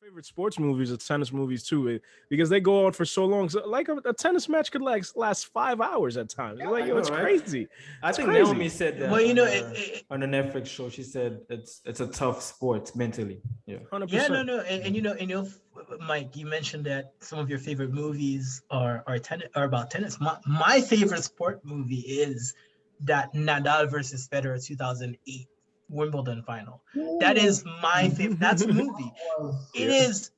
Favorite sports movies are tennis movies too, because they go on for so long. So like a tennis match could like last 5 hours at times. Yeah, Like, I yo, know, it's right? crazy. I It's think Naomi crazy. said Well, that on the Netflix show. She said it's a tough sport mentally. Yeah. Hundred yeah, no, percent. no, Mike, you mentioned that some of your favorite movies are about tennis. My favorite sport movie is that Nadal versus Federer 2008 Wimbledon final. That is my favorite. That's a movie. It Yeah. is.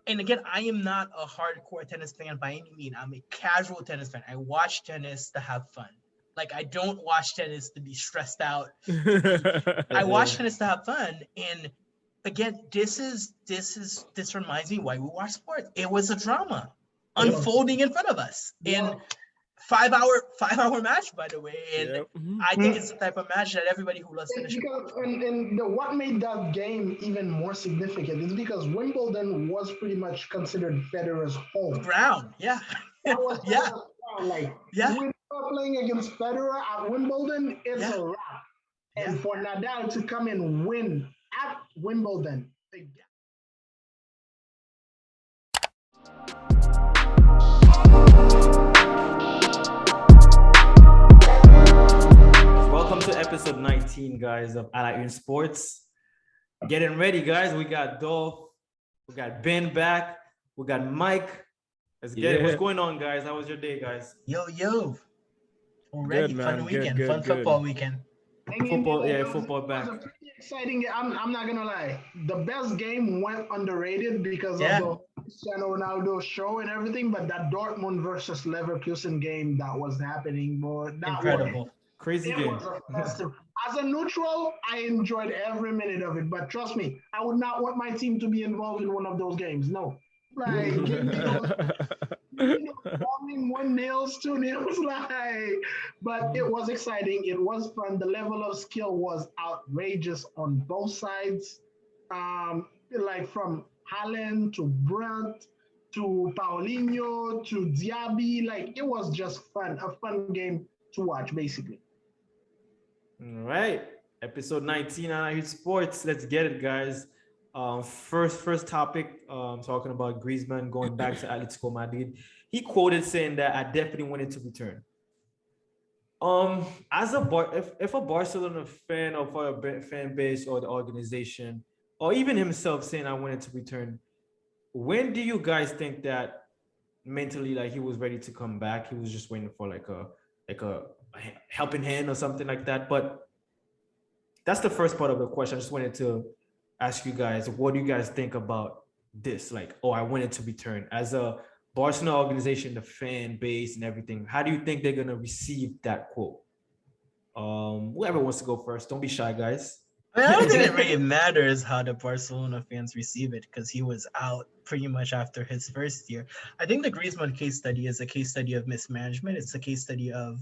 And again, I am not a hardcore tennis fan by any means. I'm a casual tennis fan. I watch tennis to have fun. Like I don't watch tennis to be stressed out. I watch tennis to have fun. And again, this reminds me why we watch sports. It was a drama unfolding in front of us. And 5 hour match, by the way. And I think it's the type of match that everybody who loves tennis. What made that game even more significant is because Wimbledon was pretty much considered Federer's home ground. Yeah. That was yeah. Like when you're playing against Federer at Wimbledon, it's a wrap. And for Nadal to come and win at Wimbledon. Welcome to episode 19, guys, of A La Une Sports. Getting ready, guys. We got Dolph, we got Ben back, we got Mike. Let's get it. What's going on, guys? How was your day, guys? Yo. Already Good, fun man. weekend, Good. football weekend. Football back. It was a pretty exciting. I'm not gonna lie. The best game went underrated because of the Cristiano Ronaldo show and everything. But that Dortmund versus Leverkusen game that was happening, boy, incredible, crazy game. As a neutral, I enjoyed every minute of it. But trust me, I would not want my team to be involved in one of those games. No, like. 1-0, 2-0, like, but it was exciting. It was fun. The level of skill was outrageous on both sides. Like from Haaland to Brandt to Paulinho to Diaby, like it was just fun, a fun game to watch, basically. All right, episode 19 on A La Une Sports. Let's get it, guys. First topic, talking about Griezmann going back to Atletico Madrid. He quoted saying that I definitely wanted to return. As if a Barcelona fan or for a fan base or the organization, or even himself saying I wanted to return, when do you guys think that mentally, like he was ready to come back? He was just waiting for like a helping hand or something like that. But that's the first part of the question. I just wanted to ask you guys, what do you guys think about this? Like, I wanted to return. As a Barcelona organization, the fan base and everything, how do you think they're going to receive that quote? Whoever wants to go first, don't be shy, guys. I don't think it really matters how the Barcelona fans receive it because he was out pretty much after his first year. I think the Griezmann case study is a case study of mismanagement. It's a case study of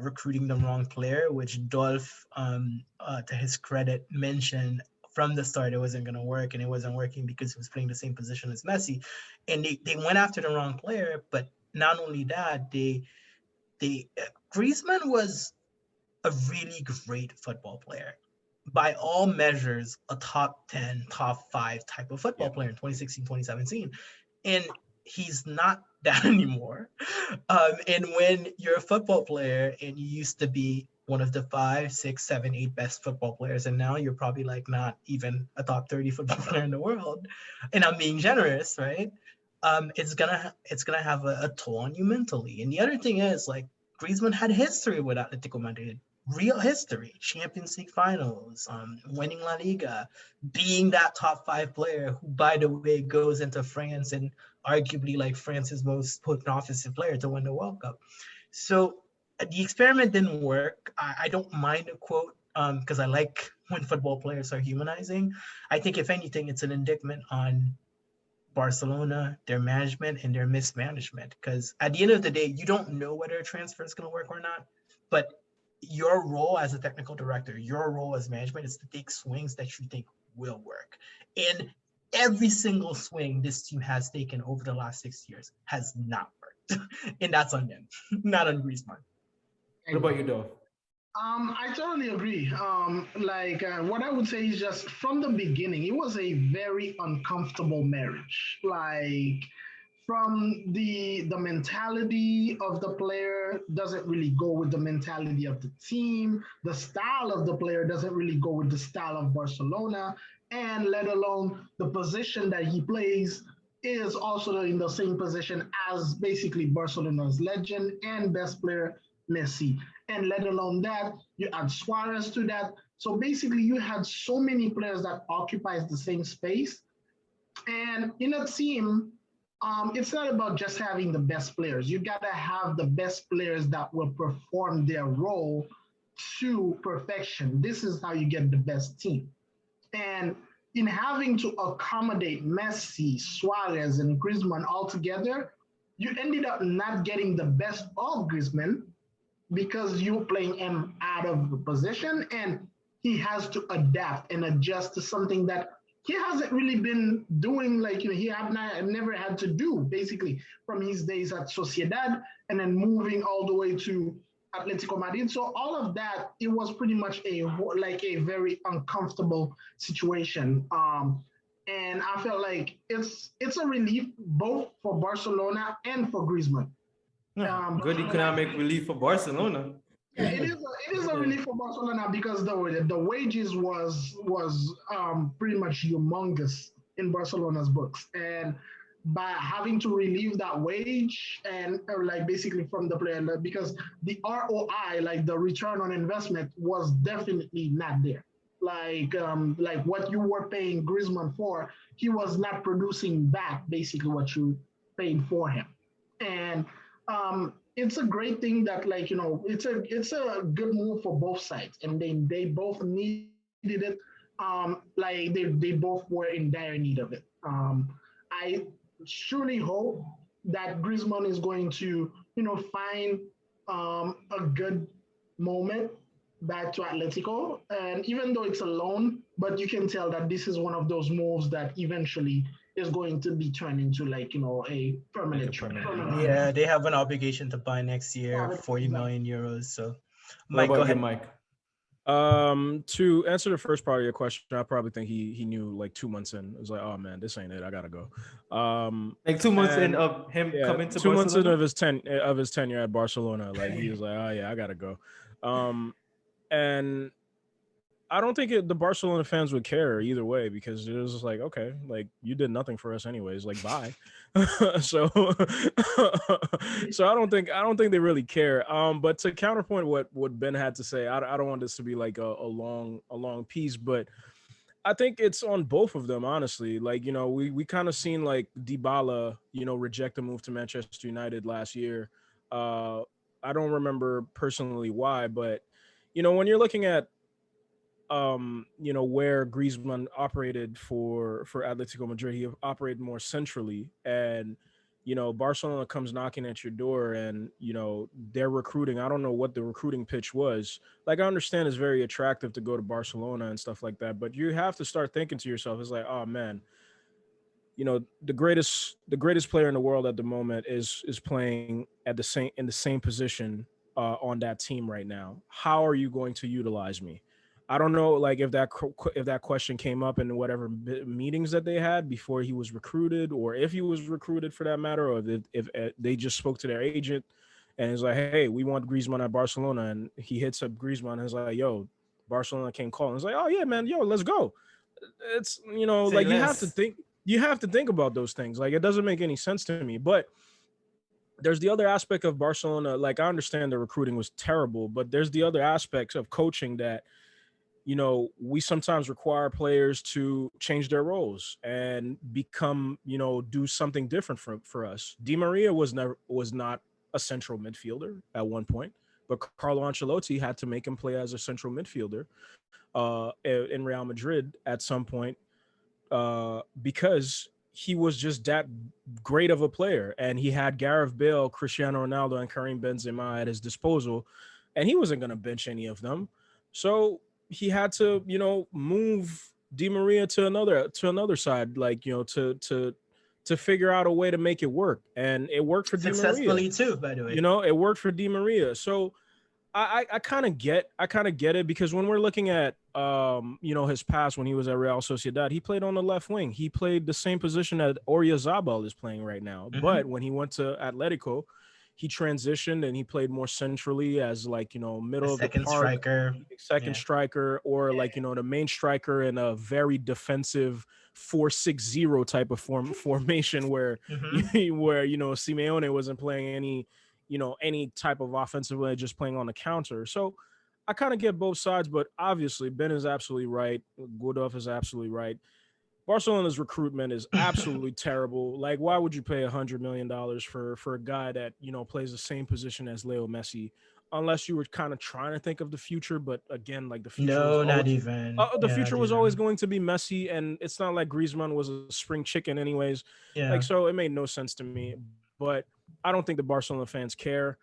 recruiting the wrong player, which Dolph, to his credit, mentioned from the start it wasn't going to work, and it wasn't working because he was playing the same position as Messi. And they went after the wrong player, but not only that, Griezmann was a really great football player. By all measures, a top 10, top 5 type of football player in 2016, 2017. And he's not that anymore. And when you're a football player and you used to be one of the 5, 6, 7, 8 best football players, and now you're probably like not even a top 30 football player in the world, and I'm being generous, right? It's gonna have a toll on you mentally. And the other thing is, like, Griezmann had history with Atletico Madrid. Real history, Champions League finals, winning La Liga, being that top 5 player who, by the way, goes into France and arguably like France's most potent offensive player to win the World Cup. So the experiment didn't work. I don't mind a quote because I like when football players are humanizing. I think if anything, it's an indictment on Barcelona, their management, and their mismanagement. Because at the end of the day, you don't know whether a transfer is going to work or not, but your role as a technical director, your role as management is to take swings that you think will work. And every single swing this team has taken over the last 6 years has not worked. And that's on them, not on Griezmann. What about you, Dolph? I totally agree. What I would say is just from the beginning, it was a very uncomfortable marriage. Like from the mentality of the player doesn't really go with the mentality of the team. The style of the player doesn't really go with the style of Barcelona, and let alone the position that he plays is also in the same position as basically Barcelona's legend and best player Messi. And let alone that, you add Suarez to that. So basically, you had so many players that occupies the same space. And in a team, it's not about just having the best players. You gotta have the best players that will perform their role to perfection. This is how you get the best team. And in having to accommodate Messi, Suarez, and Griezmann all together, you ended up not getting the best of Griezmann because you're playing him out of the position and he has to adapt and adjust to something that he hasn't really been doing. Like, he have never had to do basically from his days at Sociedad and then moving all the way to Atletico Madrid. So all of that, it was pretty much a very uncomfortable situation. And I felt like it's a relief both for Barcelona and for Griezmann. Good economic relief for Barcelona. Yeah, it is a relief for Barcelona because the wages was pretty much humongous in Barcelona's books, and by having to relieve that wage and basically from the player, because the ROI, like the return on investment, was definitely not there. Like what you were paying Griezmann for, he was not producing back basically what you paid for him, and it's a great thing that it's a good move for both sides, and they both needed it. They both were in dire need of it. I surely hope that Griezmann is going to find a good moment back to Atletico, and even though it's a loan, but you can tell that this is one of those moves that eventually is going to be turned into a permanent trade. Yeah, they have an obligation to buy next year, 40 million euros. So, Mike, go ahead. Mike? To answer the first part of your question, I probably think he knew like 2 months in. It was like, oh man, this ain't it. I gotta go. Like 2 months in of him coming to 2 months in Barcelona? of his tenure at Barcelona, like he was like, oh yeah, I gotta go. And I don't think the Barcelona fans would care either way, because it was just like, okay, like you did nothing for us anyways, like bye. so I don't think they really care. But to counterpoint what Ben had to say, I don't want this to be like a long piece, but I think it's on both of them, honestly. Like, we kind of seen like Dybala, reject a move to Manchester United last year. I don't remember personally why, but when you're looking at where Griezmann operated for Atletico Madrid, he operated more centrally, and Barcelona comes knocking at your door, and they're recruiting. I don't know what the recruiting pitch was. Like, I understand it's very attractive to go to Barcelona and stuff like that, but you have to start thinking to yourself, it's like, oh man, the greatest player in the world at the moment is playing in the same position on that team right now. How are you going to utilize me? I don't know, like if that question came up in whatever meetings that they had before he was recruited, or if he was recruited for that matter, or if they just spoke to their agent and it's like, hey, we want Griezmann at Barcelona, and he hits up Griezmann and is like, yo, Barcelona came calling. It's like, oh yeah, man, yo, let's go. It's like you have to think about those things. Like, it doesn't make any sense to me, but there's the other aspect of Barcelona. Like, I understand the recruiting was terrible, but there's the other aspects of coaching that we sometimes require players to change their roles and become, do something different for us. Di Maria was not a central midfielder at one point, but Carlo Ancelotti had to make him play as a central midfielder in Real Madrid at some point because he was just that great of a player, and he had Gareth Bale, Cristiano Ronaldo, and Karim Benzema at his disposal, and he wasn't going to bench any of them. So he had to, move Di Maria to another side, like, to figure out a way to make it work. And it worked for Di Maria. Successfully too, by the way. It worked for Di Maria. So I kind of get it, because when we're looking at his past when he was at Real Sociedad, he played on the left wing. He played the same position that Oyarzabal is playing right now. Mhm. But when he went to Atletico, he transitioned and he played more centrally as middle of the second park, striker. second Yeah. striker, or the main striker in a very defensive 4-6-0 type of formation where Mhm. where Simeone wasn't playing any type of offensive way, just playing on the counter. So I kind of get both sides, but obviously Ben is absolutely right. Godolph is absolutely right. Barcelona's recruitment is absolutely terrible. Like, why would you pay $100 million for a guy that plays the same position as Leo Messi, unless you were kind of trying to think of the future? But again, like No, not even. the Yeah, not future was always even. going to be Messi, and it's not like Griezmann was a spring chicken, anyways. Yeah. Like, so it made no sense to me. But I don't think the Barcelona fans care.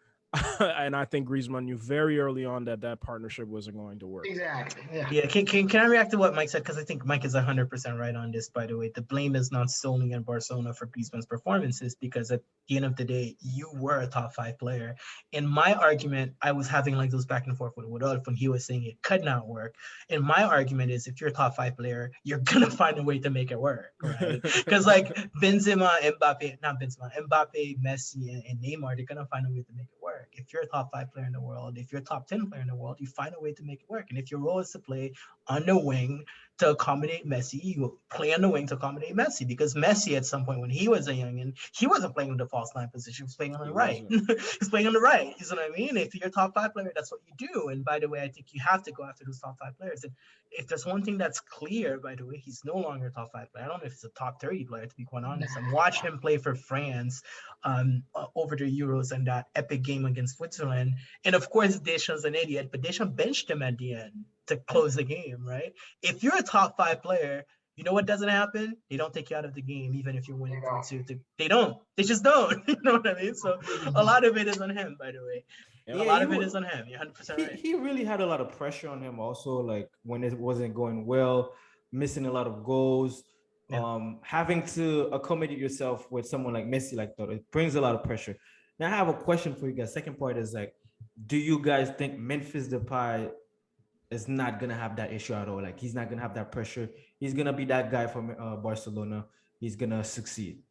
And I think Griezmann knew very early on that partnership wasn't going to work. Exactly. Yeah. Yeah, can I react to what Mike said? Because I think Mike is 100% right on this, by the way. The blame is not solely on Barcelona for Griezmann's performances, because at the end of the day, you were a top 5 player. In my argument, I was having like those back and forth with Rodolphe when he was saying it could not work. And my argument is, if you're a top 5 player, you're going to find a way to make it work, right? Because like Benzema, Mbappe, Messi, and Neymar, they're going to find a way to make it work. If you're a top 5 player in the world, if you're a top 10 player in the world, you find a way to make it work. And if your role is to play on the wing to accommodate Messi, you play on the wing to accommodate Messi. Because Messi, at some point when he was a youngin, he wasn't playing in the false 9 position. He was playing on the right. He's playing on the right. You know what I mean? If you're a top 5 player, that's what you do. And by the way, I think you have to go after those top 5 players. And if there's one thing that's clear, by the way, he's no longer a top 5 player. I don't know if he's a top 30 player, to be quite honest. I'm watching him play for France over the Euros and that epic game against Switzerland. And of course, Deschamps an idiot, but Deschamps benched him at the end to close the game, right? If you're a top 5 player, you know what doesn't happen? They don't take you out of the game, even if you're winning 3-2. They don't. They just don't. You know what I mean? So a lot of it is on him, by the way. Yeah, a lot of it is on him. You're 100% right. He really had a lot of pressure on him also, like when it wasn't going well, missing a lot of goals. Having to accommodate yourself with someone like Messi, like that, it brings a lot of pressure. Now I have a question for you guys. Second part is like, do you guys think Memphis Depay is not gonna have that issue at all? Like, he's not gonna have that pressure. He's gonna be that guy from Barcelona. He's gonna succeed.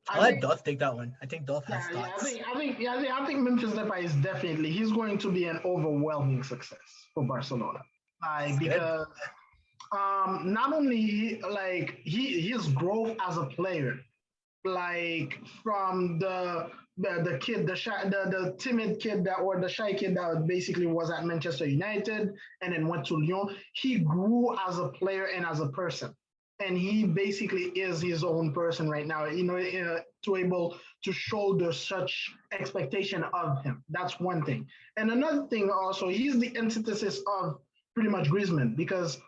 I'll let Dolph take that one. I think Dolph has thoughts. I think Memphis Depay is definitely, he's going to be an overwhelming success for Barcelona. Because not only like his growth as a player, like from the kid, the timid kid that, or the shy kid that basically was at Manchester United and then went to Lyon. He grew as a player and as a person, and he basically is his own person right now. To able to shoulder such expectation of him. That's one thing. And another thing also, he's the antithesis of pretty much Griezmann, because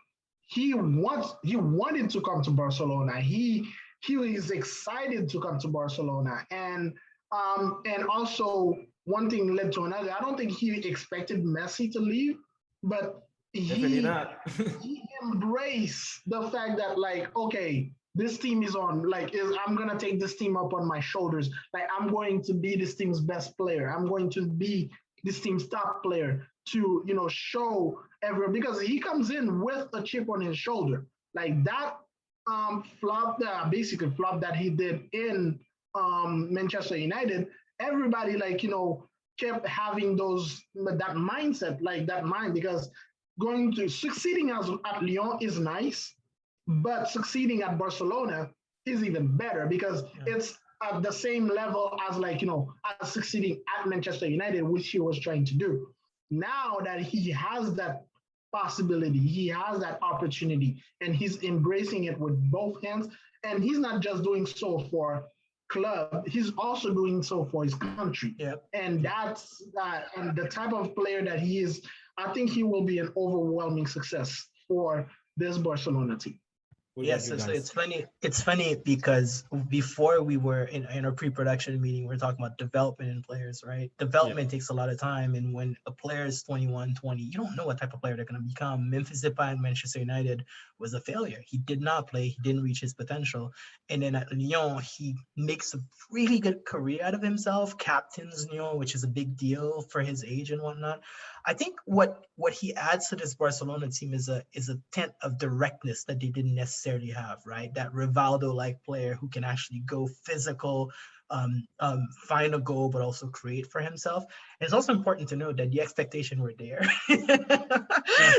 he wanted to come to Barcelona. He is excited to come to Barcelona, and also one thing led to another. I don't think he expected Messi to leave, but he embraced the fact that, like, okay, this team is on, like, I'm gonna take this team up on my shoulders. Like, I'm going to be this team's best player. I'm going to be this team's top player to, show everyone, because he comes in with a chip on his shoulder. Like that flop that he did in Manchester United, everybody, like, kept having that mindset, like that mind, because succeeding at Lyon is nice, but succeeding at Barcelona is even better, because it's at the same level as, like, as succeeding at Manchester United, which he was trying to do. Now that he has that possibility, he has that opportunity, and he's embracing it with both hands. And he's not just doing so for club, he's also doing so for his country. And that's and the type of player that he is, I think he will be an overwhelming success for this Barcelona team. Yes, so it's funny. It's funny because before we were in our pre-production meeting, we were talking about development in players, right? Development takes a lot of time, and when a player is 21, 20, you don't know what type of player they're going to become. Memphis Depay at Manchester United was a failure. He did not play. He didn't reach his potential, and then at Lyon, he makes a really good career out of himself. Captains Lyon, which is a big deal for his age and whatnot. I think what he adds to this Barcelona team is a tint of directness that they didn't necessarily have, right? That Rivaldo-like player who can actually go physical, find a goal, but also create for himself. And it's also important to note that the expectation were there.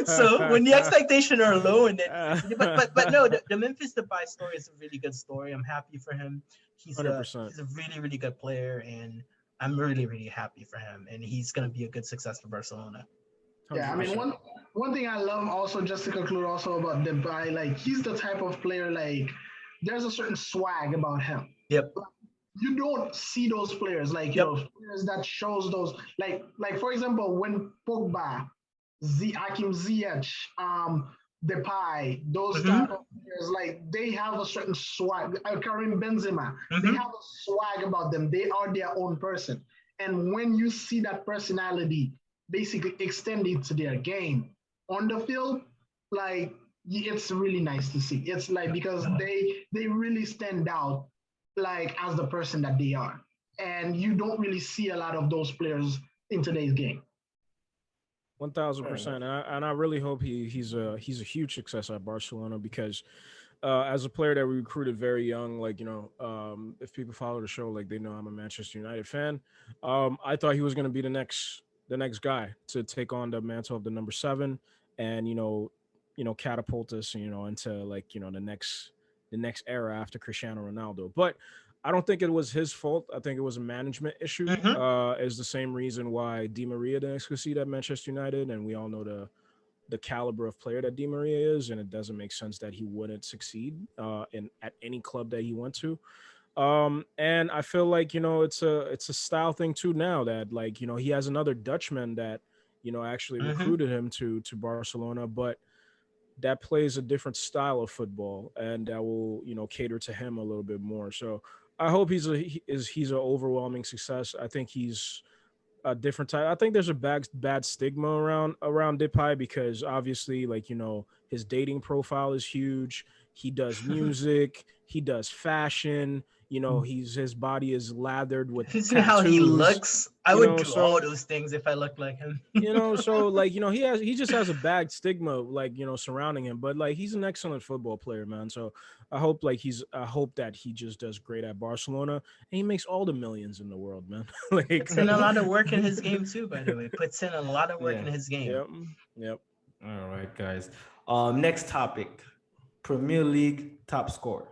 So when the expectation are low, and then, but no, the Memphis Depay story is a really good story. I'm happy for him. He's a really, really good player, and I'm really, really happy for him, and he's going to be a good success for Barcelona. Yeah, I mean, one thing I love also, just to conclude also about Depay, like he's the type of player, like there's a certain swag about him. Yep. You don't see those players, like players that shows those, like for example, when Pogba, Hakim Ziyech, Depay, those type of players, like they have a certain swag. Karim Benzema, they have a swag about them. They are their own person, and when you see that personality basically extended to their game on the field, like it's really nice to see. It's like because they really stand out, like as the person that they are, and you don't really see a lot of those players in today's game. 1,000%, and I really hope he's a huge success at Barcelona because as a player that we recruited very young, like if people follow the show, like they know I'm a Manchester United fan. I thought he was going to be the next guy to take on the mantle of the number 7, and catapult us into like the next era after Cristiano Ronaldo. But I don't think it was his fault. I think it was a management issue. Is the same reason why Di Maria didn't succeed at Manchester United, and we all know the caliber of player that Di Maria is, and it doesn't make sense that he wouldn't succeed at any club that he went to. And I feel like it's a style thing too now that like he has another Dutchman that actually recruited him to Barcelona, but that plays a different style of football, and that will cater to him a little bit more. So I hope he's an overwhelming success. I think he's a different type. I think there's a bad stigma around Depay because obviously like his dating profile is huge. He does music, he does fashion. His body is lathered with tattoos. How he looks. I would do all those things if I looked like him. So like he just has a bad stigma like surrounding him. But like he's an excellent football player, man. So I hope that he just does great at Barcelona and he makes all the millions in the world, man. Like puts in a lot of work in his game too. By the way, puts in a lot of work in his game. Yep. All right, guys. Next topic: Premier League top scorer.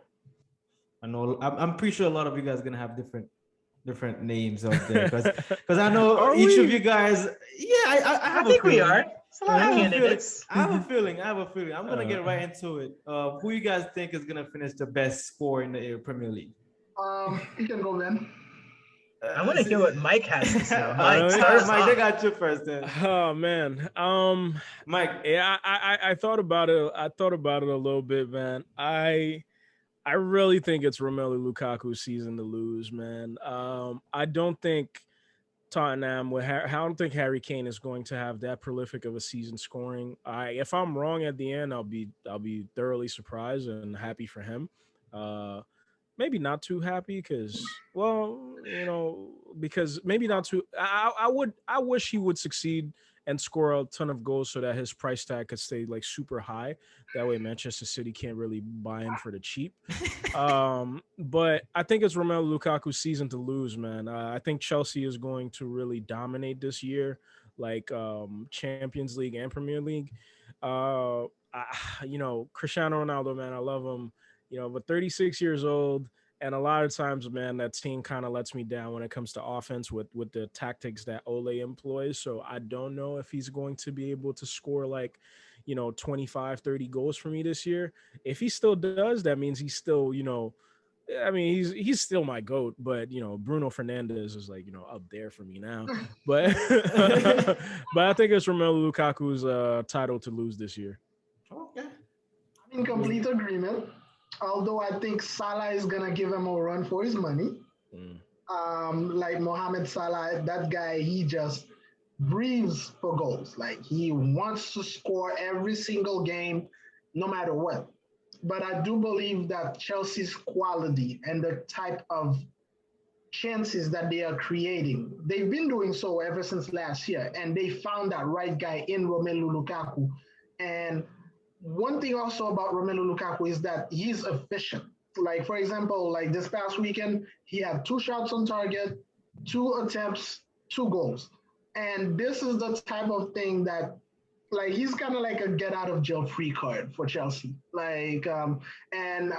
I know I'm pretty sure a lot of you guys are gonna have different names out there because I know each of you guys. Yeah, I think we are. I have a feeling. I'm gonna get right into it. Who you guys think is gonna finish the best score in the Premier League? You can go, Ben. I want to hear what Mike has to say. Mike, they got you first then. Oh man, Mike. Yeah, I thought about it. I thought about it a little bit, man. I really think it's Romelu Lukaku's season to lose, man. I don't think Tottenham I don't think Harry Kane is going to have that prolific of a season scoring. If I'm wrong at the end, I'll be thoroughly surprised and happy for him. Maybe not too happy because maybe not too. I wish he would succeed and score a ton of goals so that his price tag could stay like super high. That way Manchester City can't really buy him for the cheap. But I think it's Romelu Lukaku's season to lose, man. I think Chelsea is going to really dominate this year, like Champions League and Premier League. Cristiano Ronaldo, man, I love him, but 36 years old. And a lot of times, man, that team kind of lets me down when it comes to offense with the tactics that Ole employs. So I don't know if he's going to be able to score like, 25, 30 goals for me this year. If he still does, that means he's still, he's still my GOAT. But, Bruno Fernandes is like, up there for me now. But but I think it's Romelu Lukaku's title to lose this year. Okay. In complete agreement. Although I think Salah is gonna give him a run for his money. Like Mohamed Salah, that guy, he just breathes for goals. Like he wants to score every single game, no matter what. But I do believe that Chelsea's quality and the type of chances that they are creating, they've been doing so ever since last year, and they found that right guy in Romelu Lukaku. And one thing also about Romelu Lukaku is that he's efficient. Like, for example, like this past weekend, he had 2 shots on target, 2 attempts, 2 goals. And this is the type of thing that, like, he's kind of like a get out of jail free card for Chelsea. Like, and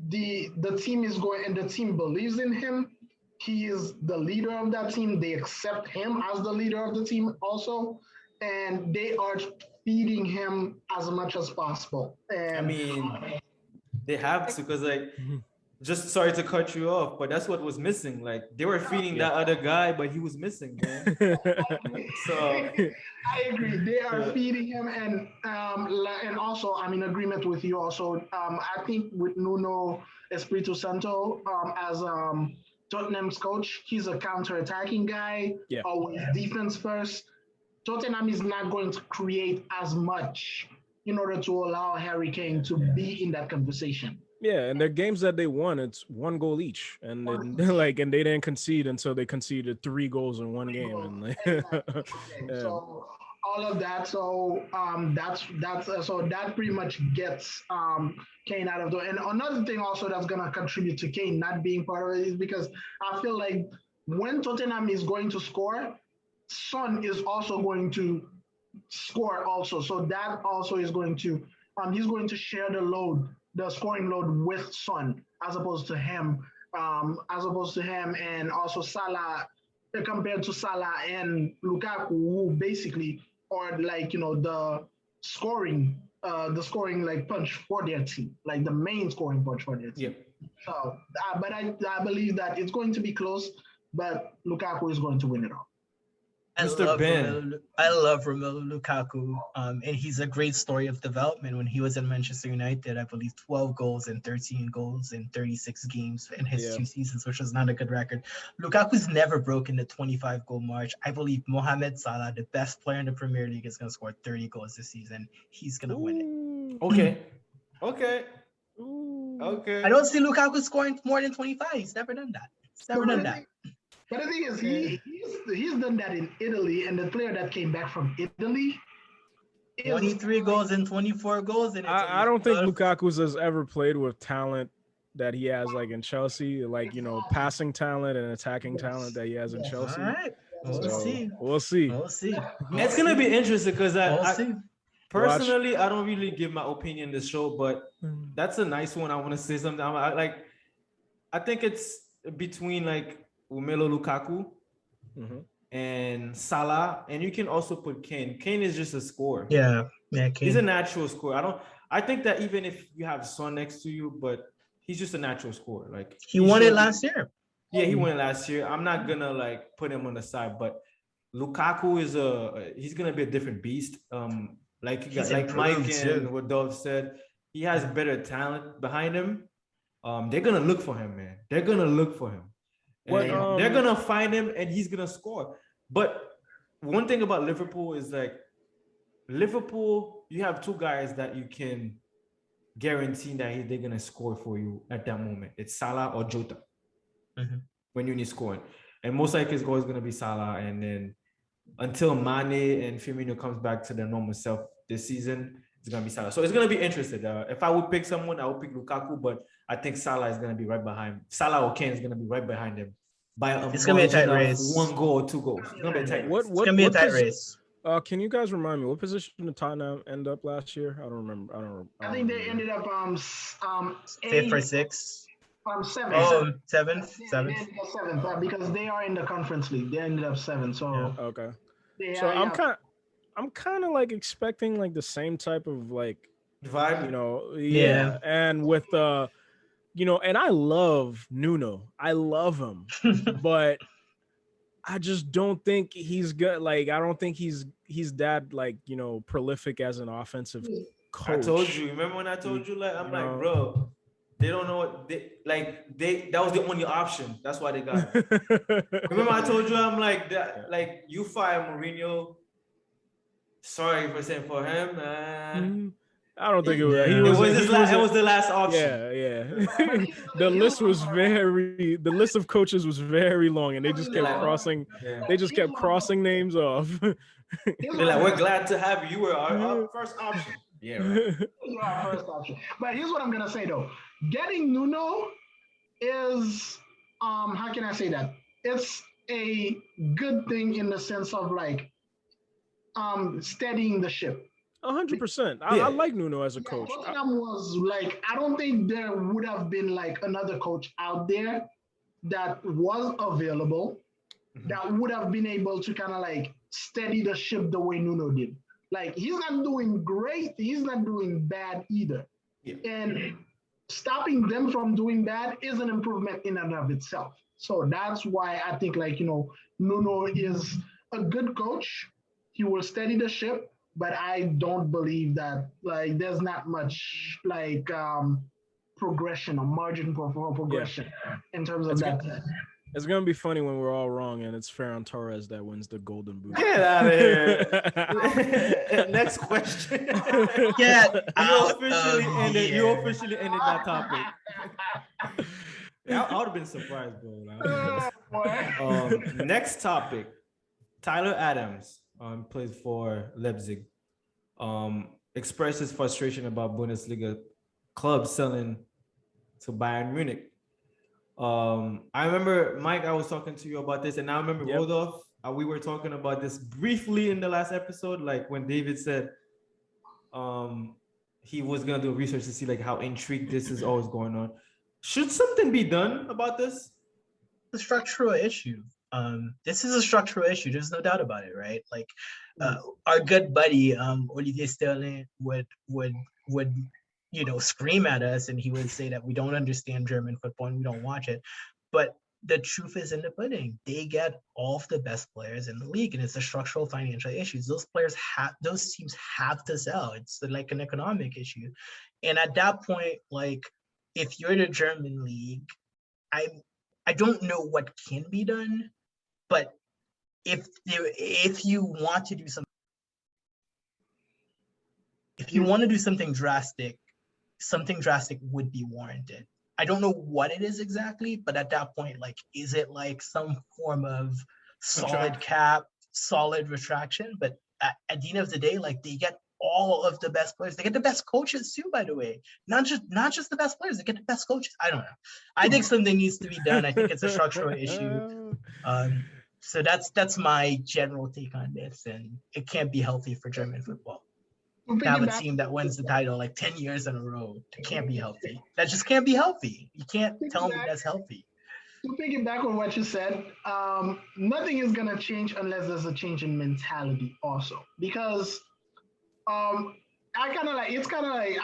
the team is going, and the team believes in him. He is the leader of that team. They accept him as the leader of the team also, and they are feeding him as much as possible. And I mean, they have to, because like, just sorry to cut you off, but that's what was missing. Like they were feeding that other guy, but he was missing, man. So I agree. They are feeding him, and also I'm in agreement with you. Also, I think with Nuno Espirito Santo as Tottenham's coach, he's a counter-attacking guy. Always defense first. Tottenham is not going to create as much in order to allow Harry Kane to be in that conversation. Yeah, and their games that they won, it's 1 goal each, and then, like, and they didn't concede until they conceded 3 goals in 1 game, and like, so all of that. So so that pretty much gets Kane out of the. And another thing also that's gonna contribute to Kane not being part of it is because I feel like when Tottenham is going to score, Son is also going to score also. So that also is going to he's going to share the load, the scoring load with Son as opposed to him, and also Salah compared to Salah and Lukaku, who basically are like, you know, the scoring like punch for their team, like the main scoring punch for their team. So, but I believe that it's going to be close, but Lukaku is going to win it all. I love Romelu Lukaku, and he's a great story of development. When he was in Manchester United, I believe 12 goals and 13 goals in 36 games in his 2 seasons, which was not a good record. Lukaku's never broken the 25-goal mark. I believe Mohamed Salah, the best player in the Premier League, is going to score 30 goals this season. He's going to win it. Okay. I don't see Lukaku scoring more than 25. He's never done that. But the thing is, he's done that in Italy, and the player that came back from Italy 23 goals and 24 goals. And I don't think Lukaku's has ever played with talent that he has, like in Chelsea, like, you know, passing talent and attacking talent that he has in Chelsea. All right, we'll see. It's gonna be interesting because I personally, I don't really give my opinion on the show, but that's a nice one. I want to say something. I think it's between like Romelu Lukaku and Salah, and you can also put Kane. Kane is just a scorer. Yeah, Kane. He's a natural scorer. I think that even if you have Son next to you, but he's just a natural scorer. Like he won it last year. Yeah, he won it last year. I'm not gonna like put him on the side, but Lukaku is he's gonna be a different beast. Like Mike and Rodolphe said, he has better talent behind him. They're gonna look for him, man. They're gonna look for him. They're gonna find him, and he's gonna score. But one thing about Liverpool is like Liverpool, you have 2 guys that you can guarantee that they're gonna score for you at that moment. It's Salah or Jota when you need scoring, and most likely his goal is gonna be Salah. And then until Mane and Firmino comes back to their normal self this season, it's gonna be Salah. So it's gonna be interesting. If I would pick someone, I would pick Lukaku, but I think Salah is gonna be right behind. Salah or Kane is gonna be right behind him by it's gonna be a tight race. 1 goal or 2 goals. It's gonna be a tight race. It's gonna be a tight race. Can you guys remind me what position did Tottenham end up last year? I don't remember. I think they ended up 5th or 6th. 7th. Oh, 7th. They ended up 7th because they are in the Conference League. They ended up 7th. So okay. So I'm kind of like expecting like the same type of like vibe, you know. Yeah. And with you know, and I love Nuno. I love him, but I just don't think he's good. Like, I don't think he's that, like, you know, prolific as an offensive coach. I told you. Remember when I told you? Like, I'm like, bro, they don't know what that was the only option. That's why they got it. Remember I told you? I'm like that. Like, you fire Mourinho. Sorry for saying for him, man. I don't think it was. It was the last option. Yeah. The list of coaches was very long, and they just kept crossing. They just kept crossing names off. They're like, we're glad to have you. You were our first option. Yeah, right. You are our first option. But here's what I'm gonna say though: getting Nuno is how can I say that? It's a good thing in the sense of like steadying the ship. 100%. I like Nuno as a coach. Tottenham was like, I don't think there would have been like another coach out there that was available that would have been able to kind of like steady the ship the way Nuno did. Like, he's not doing great, he's not doing bad either. Yeah. And stopping them from doing bad is an improvement in and of itself. So that's why I think, like, you know, Nuno is a good coach. He will steady the ship. But I don't believe that, like, there's not much, like, progression or margin for progression in terms of that. It's going to be funny when we're all wrong and it's Ferran Torres that wins the Golden Boot. Get out of here. Next question. You officially ended that topic. I would have been surprised, bro. Next topic. Tyler Adams. Plays for Leipzig. Expresses frustration about Bundesliga clubs selling to Bayern Munich. I remember, Mike, I was talking to you about this, and I remember Rodolphe, we were talking about this briefly in the last episode, like when David said he was gonna do research to see like how intrigued this is always going on. Should something be done about this? The structural issue. This is a structural issue. There's no doubt about it, right? Like, our good buddy Olivier Sterling would scream at us, and he would say that we don't understand German football and we don't watch it. But the truth is in the pudding. They get all of the best players in the league, and it's the structural financial issues. Those teams have to sell. It's like an economic issue, and at that point, like, if you're the German league, I don't know what can be done. But if you want to do something, something drastic would be warranted. I don't know what it is exactly, but at that point, like, is it like some form of solid cap, solid retraction? But at the end of the day, like, they get all of the best players. They get the best coaches too, by the way. Not just the best players. They get the best coaches. I don't know. I think something needs to be done. I think it's a structural issue. So that's my general take on this, and it can't be healthy for German football. To have a team that wins the title like 10 years in a row, it can't be healthy. That just can't be healthy. You can't tell me that's healthy. To piggyback on what you said, nothing is gonna change unless there's a change in mentality also. Because I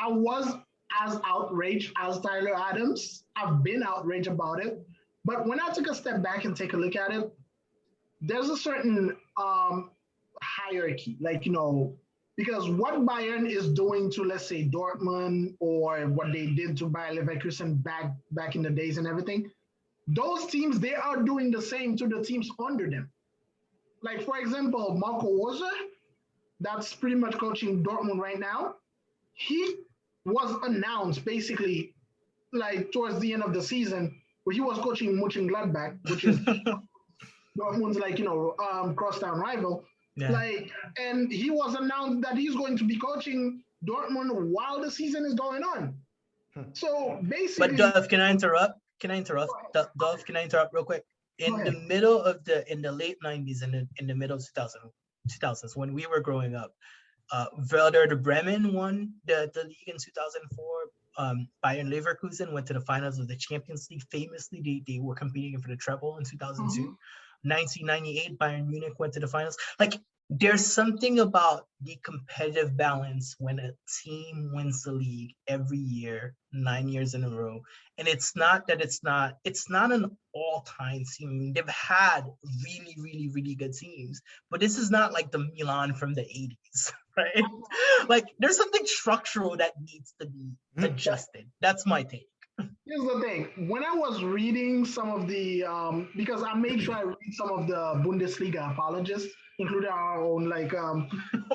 was as outraged as Tyler Adams. I've been outraged about it. But when I took a step back and take a look at it, there's a certain hierarchy, like, you know, because what Bayern is doing to, let's say, Dortmund, or what they did to Bayer Leverkusen back in the days and everything, those teams, they are doing the same to the teams under them. Like, for example, Marco Rose, that's pretty much coaching Dortmund right now. He was announced basically like towards the end of the season, where he was coaching Mönchengladbach, which is Dortmund's, like, you know, crosstown rival. Yeah. Like, and he was announced that he's going to be coaching Dortmund while the season is going on. So basically, but Dove, can I interrupt? Dove, can I interrupt real quick? In the late 90s and in the middle of 2000s, when we were growing up, Werder Bremen won the league in 2004. Bayern Leverkusen went to the finals of the Champions League. Famously, they were competing for the treble in 2002. 1998, Bayern Munich went to the finals. Like, there's something about the competitive balance when a team wins the league every year, 9 years in a row. And it's not an all-time team. I mean, they've had really, really, really good teams, but this is not like the Milan from the 80s. right? Like there's something structural that needs to be adjusted. That's my take. Here's the thing. When I was reading some of the, because I made sure I read some of the Bundesliga apologists, including our own, like,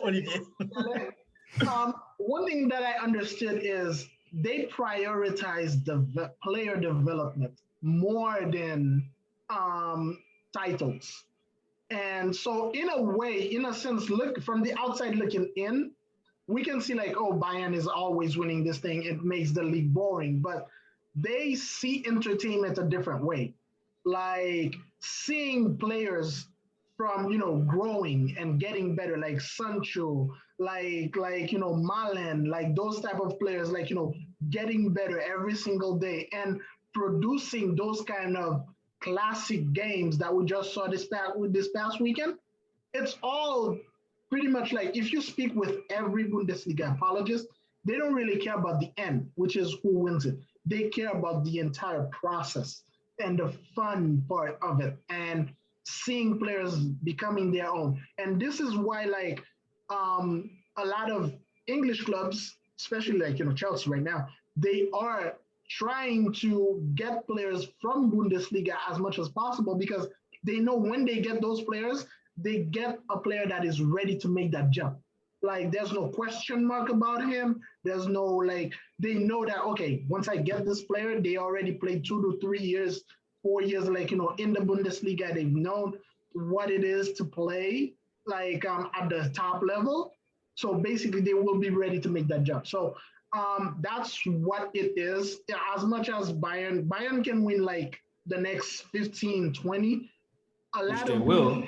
Olivier. one thing that I understood is they prioritize the player development more than titles. And so in a way, in a sense, look from the outside looking in, we can see like, oh, Bayern is always winning this thing. It makes the league boring. But they see entertainment a different way. Like seeing players from, growing and getting better, like Sancho, like Malen, like those type of players, like, getting better every single day and producing those kind of classic games that we just saw this past weekend. It's all pretty much like if you speak with every Bundesliga apologist, they don't really care about the end, which is who wins it. They care about the entire process and the fun part of it and seeing players becoming their own. And this is why, like, a lot of English clubs, especially like, Chelsea right now, they are trying to get players from Bundesliga as much as possible because they know when they get those players, they get a player that is ready to make that jump. Like, there's no question mark about him. There's no, like, they know that, okay, once I get this player, they already played 2 to 3 years, 4 years, like, in the Bundesliga. They've known what it is to play, like, at the top level. So basically, they will be ready to make that jump. So that's what it is. As much as Bayern can win, like, the next 15, 20, a lot of will.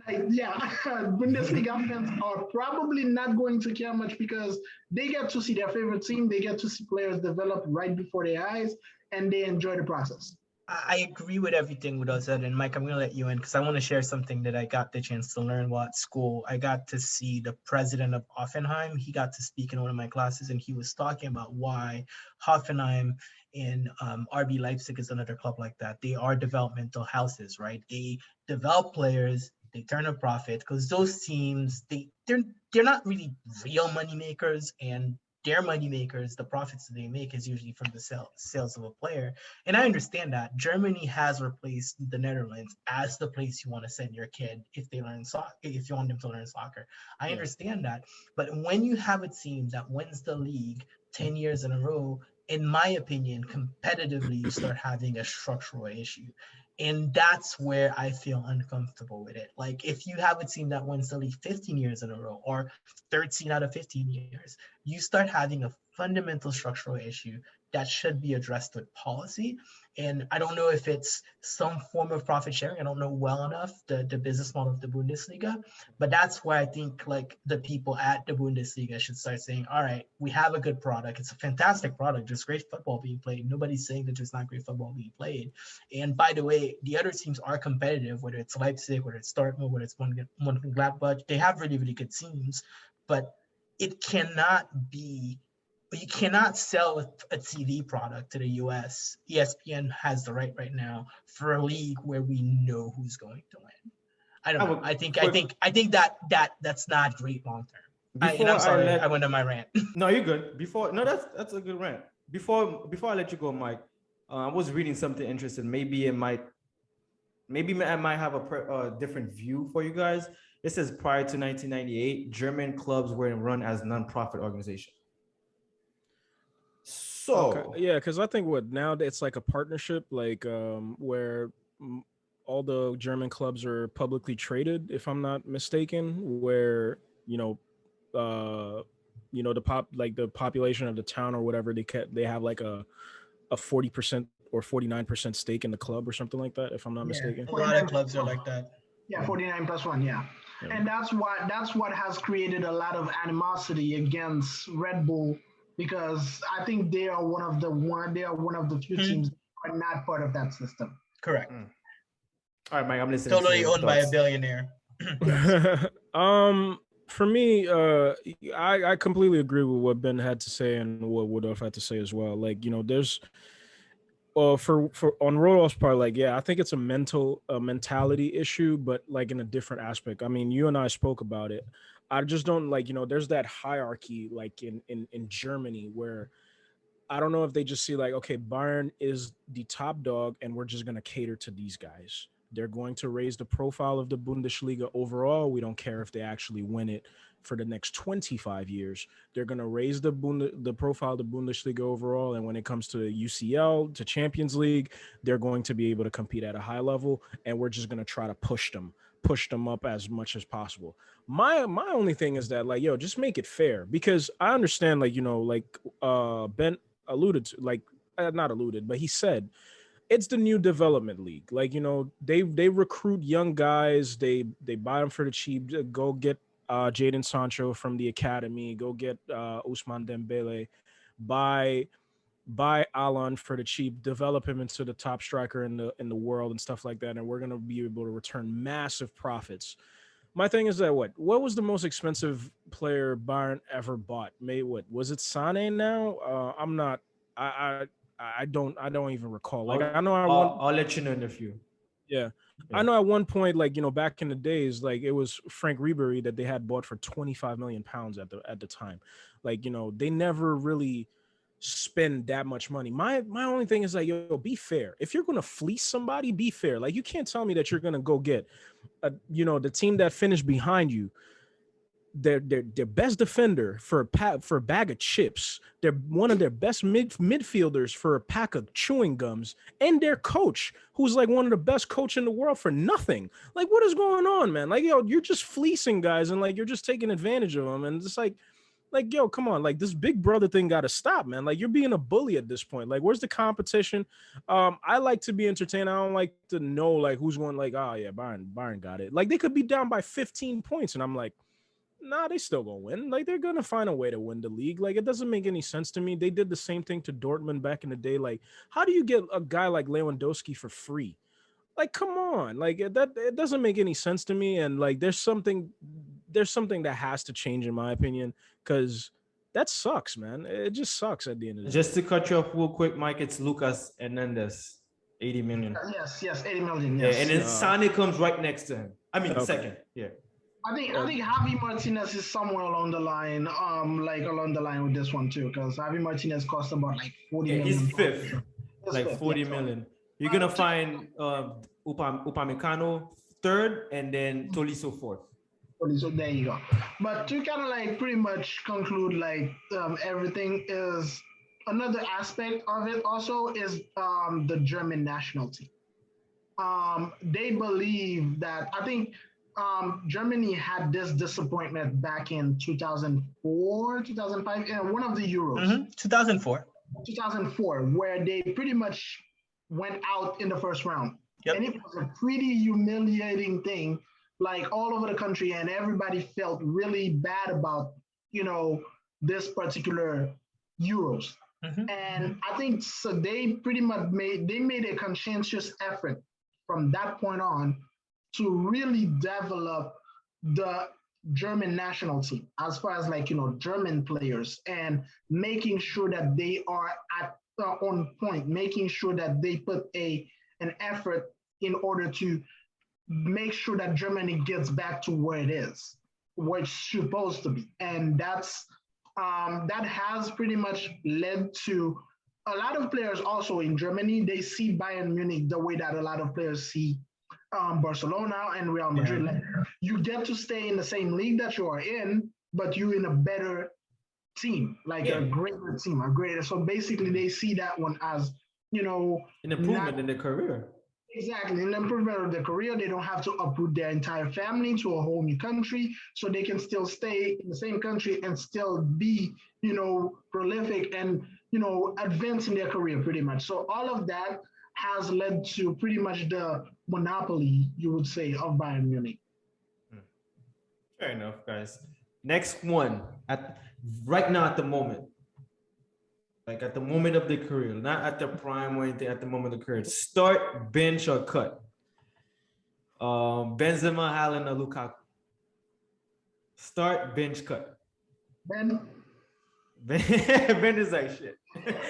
Like, yeah, Bundesliga fans are probably not going to care much because they get to see their favorite team, they get to see players develop right before their eyes, and they enjoy the process. I agree with everything Udo said, and Mike, I'm going to let you in because I want to share something that I got the chance to learn while at school. I got to see the president of Hoffenheim. He got to speak in one of my classes, and he was talking about why Hoffenheim and RB Leipzig is another club like that. They are developmental houses, right? They develop players, they turn a profit because those teams, they're not really real money makers, and their money makers, the profits that they make is usually from the sales of a player. And I understand that Germany has replaced the Netherlands as the place you want to send your kid if they learn soccer, if you want them to learn soccer. I understand that. But when you have a team that wins the league 10 years in a row, in my opinion, competitively, you start having a structural issue. And that's where I feel uncomfortable with it. Like, if you have a team that wins the league 15 years in a row or 13 out of 15 years, you start having a fundamental structural issue that should be addressed with policy. And I don't know if it's some form of profit sharing. I don't know well enough the business model of the Bundesliga, but that's where I think like the people at the Bundesliga should start saying, all right, we have a good product. It's a fantastic product. There's great football being played. Nobody's saying that there's not great football being played. And by the way, the other teams are competitive, whether it's Leipzig, whether it's Dortmund, whether it's Mönchengladbach. They have really, really good teams, but it cannot be. You cannot sell a TV product to the US. ESPN has the right now for a league where we know who's going to win. I don't know. I think that's not great long term. I'm sorry, I went on my rant. No, you're good. That's a good rant. Before I let you go, Mike, I was reading something interesting. Maybe I might have a different view for you guys. It says prior to 1998, German clubs were run as non-profit organizations. So okay. Yeah, because I think now it's like a partnership, like where all the German clubs are publicly traded, if I'm not mistaken. Where the population of the town or whatever, they have like a 40% or 49% stake in the club or something like that, if I'm not mistaken. A lot of clubs are like that. Yeah, 49+1. Yeah. And that's what has created a lot of animosity against Red Bull. Because I think they are one of the few teams that are not part of that system. Correct. All right, Mike, I'm listening. Totally owned by a billionaire. For me, I completely agree with what Ben had to say and what Rodolphe had to say as well. Like, there's for on Rodolphe's part, like, yeah, I think it's a mentality issue, but like in a different aspect. I mean, you and I spoke about it. I just don't like, there's that hierarchy like in Germany where I don't know if they just see like, okay, Bayern is the top dog and we're just going to cater to these guys. They're going to raise the profile of the Bundesliga overall. We don't care if they actually win it for the next 25 years. They're going to raise the profile of the Bundesliga overall. And when it comes to UCL, to Champions League, they're going to be able to compete at a high level. And we're just going to try to push them up as much as possible. My only thing is that, like, just make it fair, because I understand, like, Ben alluded to, like, not alluded, but he said it's the new development league. Like, they recruit young guys, they buy them for the cheap. Go get Jadon Sancho from the academy, go get Ousmane Dembele, buy Haaland for the cheap, develop him into the top striker in the world and stuff like that, and we're gonna be able to return massive profits. My thing is that what was the most expensive player Bayern ever bought? Maybe what was it? Sané now? I'm not. I don't even recall. Like, I know I'll let you know in a few. Yeah. I know at one point, like, back in the days, like, it was Frank Ribery that they had bought for 25 million pounds at the time. Like, they never really spend that much money. My only thing is, like, be fair. If you're gonna fleece somebody, be fair. Like, you can't tell me that you're gonna go get the team that finished behind you, their best defender for a bag of chips. They're one of their best midfielders for a pack of chewing gums, and their coach, who's like one of the best coach in the world, for nothing. Like, what is going on, man? Like, you're just fleecing guys, and like, you're just taking advantage of them, and it's like, come on, like, this big brother thing got to stop, man. Like, you're being a bully at this point. Like, where's the competition? I like to be entertained. I don't like to know, like, who's going, like, oh yeah, Bayern got it. Like, they could be down by 15 points, and I'm like, nah, they still gonna win. Like, they're gonna find a way to win the league. Like, it doesn't make any sense to me. They did the same thing to Dortmund back in the day. Like, how do you get a guy like Lewandowski for free? Like, come on. Like, it doesn't make any sense to me. And like, there's something that has to change, in my opinion, because that sucks, man. It just sucks at the end of the day. Just to cut you off real quick, Mike, it's Lucas Hernandez, 80 million. Yes, 80 million. Yes. Yeah, and then Sané comes right next to him. I mean, second. Yeah. I think Javi Martinez is somewhere along the line, with this one too, because Javi Martinez cost about like 40 million. He's fifth, like 40 million. You're gonna find Upamecano third, and then Tolisso fourth. So there you go. But to kind of like pretty much conclude, like, everything is another aspect of it. Also is the German national team. They believe that, I think, Germany had this disappointment back in 2004, 2005, in one of the Euros. 2004, where they pretty much went out in the first round. Yep. And it was a pretty humiliating thing, like, all over the country, and everybody felt really bad about, this particular Euros. Mm-hmm. And I think so they pretty much made a conscientious effort from that point on to really develop the German national team, as far as, like, German players, and making sure that they are on point, making sure that they put an effort in order to make sure that Germany gets back to where it is, where it's supposed to be. And that's that has pretty much led to a lot of players also in Germany. They see Bayern Munich the way that a lot of players see Barcelona and Real Madrid. Yeah. Like, you get to stay in the same league that you are in, but you're in a better team, like a greater team, So basically, they see that one as, an improvement in their career. Exactly, an improvement of their career. They don't have to uproot their entire family to a whole new country, so they can still stay in the same country and still be, prolific and, advance in their career pretty much. So all of that has led to pretty much the monopoly, you would say, of Bayern Munich. Fair enough, guys. Next one, right now at the moment, like at the moment of the career, not at the prime or anything, at the moment of the career. Start, bench, or cut. Benzema, Haaland, or Lukaku. Start, bench, cut. Ben is like shit.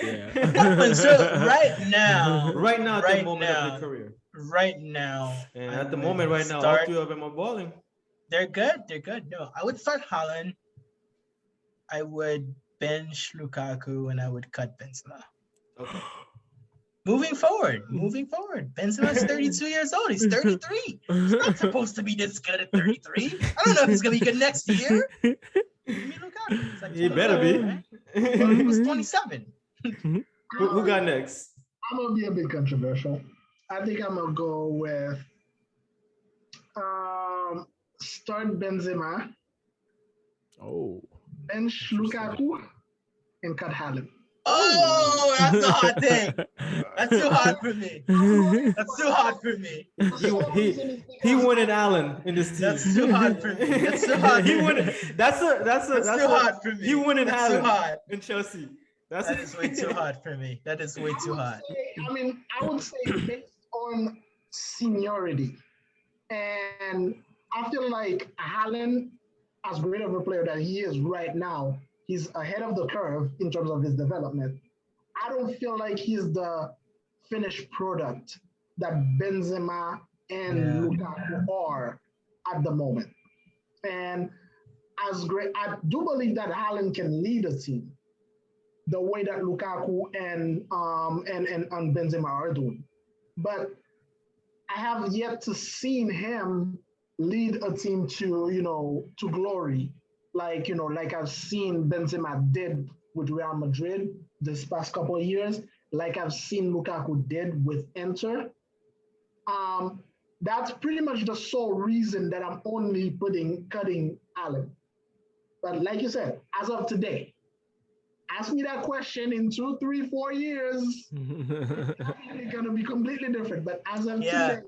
Yeah. So right now, at the moment of the career. Right now. And at the moment, right now, all three of them are balling. They're good. They're good. No, I would start Haaland. I would bench Lukaku, and I would cut Benzema. Okay. Moving forward. Benzema's 32 years old. He's 33. He's not supposed to be this good at 33. I don't know if he's gonna be good next year. Give me Lukaku. It's like He better be. right? Well, he was 27. Who got next? I'm gonna be a bit controversial. I think I'm gonna go with start Benzema, Oh, bench Lukaku, and cut Haaland. Oh, that's a hot take. That's too hard for me. That's too hard for me. He wanted Allen in this team. That's too hard for me. That's too hard. He wanted. That's too hard for me. He wanted That's Allen too hard. in Chelsea. That is way too hard for me. That is way too hard. I would say based on seniority, and I feel like Haaland, as great of a player that he is right now, he's ahead of the curve in terms of his development. I don't feel like he's the finished product that Benzema and Lukaku are at the moment. And as great, I do believe that Haaland can lead a team the way that Lukaku and Benzema are doing. But I have yet to see him lead a team to glory, like I've seen Benzema did with Real Madrid this past couple of years, like I've seen Lukaku did with Inter. That's pretty much the sole reason that I'm only cutting Haaland. But like you said, as of today, ask me that question in 2, 3, 4 years, it's gonna be completely different. But as of today.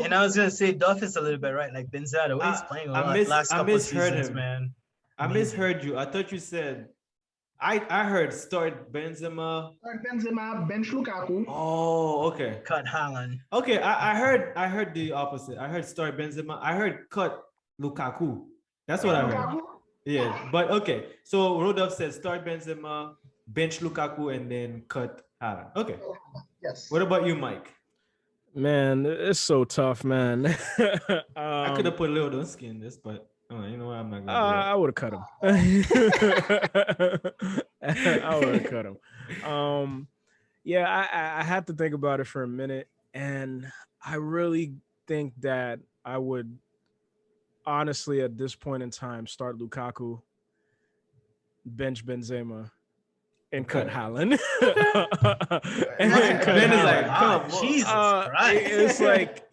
And I was gonna say Duff is a little bit right, like Benzema, the way he's playing last couple of seasons, man. I misheard you. I thought you said I heard start Benzema. Start Benzema, bench Lukaku. Oh, okay. Cut Haaland. Okay, I heard the opposite. I heard start Benzema. I heard cut Lukaku. That's what I heard. Yeah, but okay. So Rodolphe said start Benzema, bench Lukaku, and then cut Haaland. Okay. Yes. What about you, Mike? man, it's so tough, man. I could have put Lewandowski in this, but you know what? I'm not gonna do that. I would have cut him. I would have cut him. Yeah, I had to think about it for a minute, and I really think that I would honestly, at this point in time, start Lukaku, bench Benzema, and cut Haaland. And then cut Ben is Haaland. like, come on, Jesus Christ. It's like,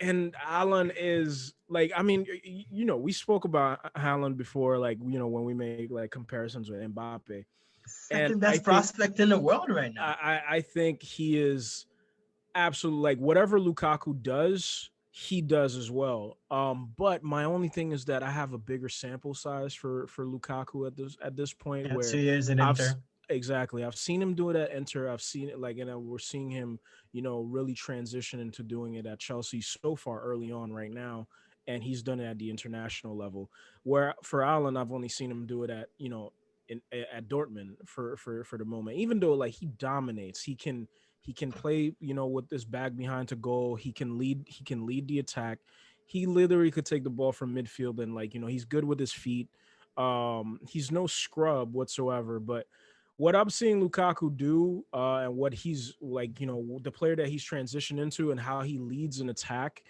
and Haaland is like, I mean, we spoke about Haaland before, like, when we make like comparisons with Mbappe. Second best prospect in the world right now. I think he is absolutely, like, whatever Lukaku does, he does as well. But my only thing is that I have a bigger sample size for Lukaku at this point. Yeah, where 2 years in Inter. Exactly. I've seen him do it at Inter. I've seen it we're seeing him, really transition into doing it at Chelsea so far early on right now. And he's done it at the international level. Where for Haaland, I've only seen him do it at, at Dortmund for the moment. Even though like he dominates, he can play, with this back behind to goal. He can lead the attack. He literally could take the ball from midfield and he's good with his feet. He's no scrub whatsoever, but what I'm seeing Lukaku do and what he's like, the player that he's transitioned into and how he leads an attack.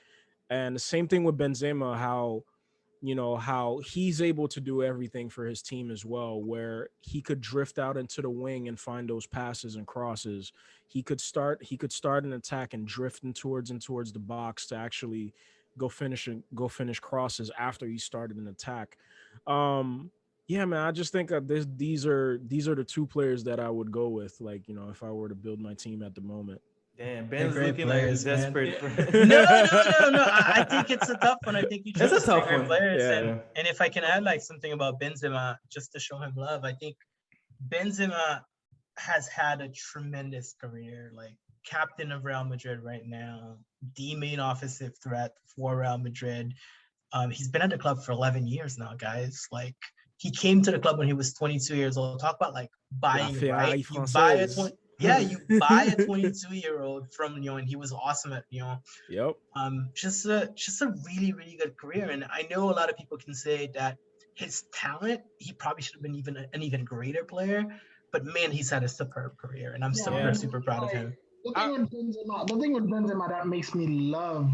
And the same thing with Benzema, how he's able to do everything for his team as well, where he could drift out into the wing and find those passes and crosses. He could start an attack and drift towards the box to actually go finish crosses after he started an attack. Yeah, man, I just think these are the two players that I would go with, like, if I were to build my team at the moment. Damn, Ben's looking like he's desperate. No. I think it's a tough one. I think you chose it's a tough one. Players. Yeah. And if I can add like something about Benzema, just to show him love, I think Benzema has had a tremendous career, like captain of Real Madrid right now, the main offensive threat for Real Madrid. He's been at the club for 11 years now, guys. Like, he came to the club when he was 22 years old. Talk about like buying right. Yeah, you buy a 22-year-old from Lyon. He was awesome at Lyon. Yep. Just a really, really good career. And I know a lot of people can say that his talent, he probably should have been an even greater player. But man, he's had a superb career, and I'm super proud of him. The thing with Benzema that makes me love,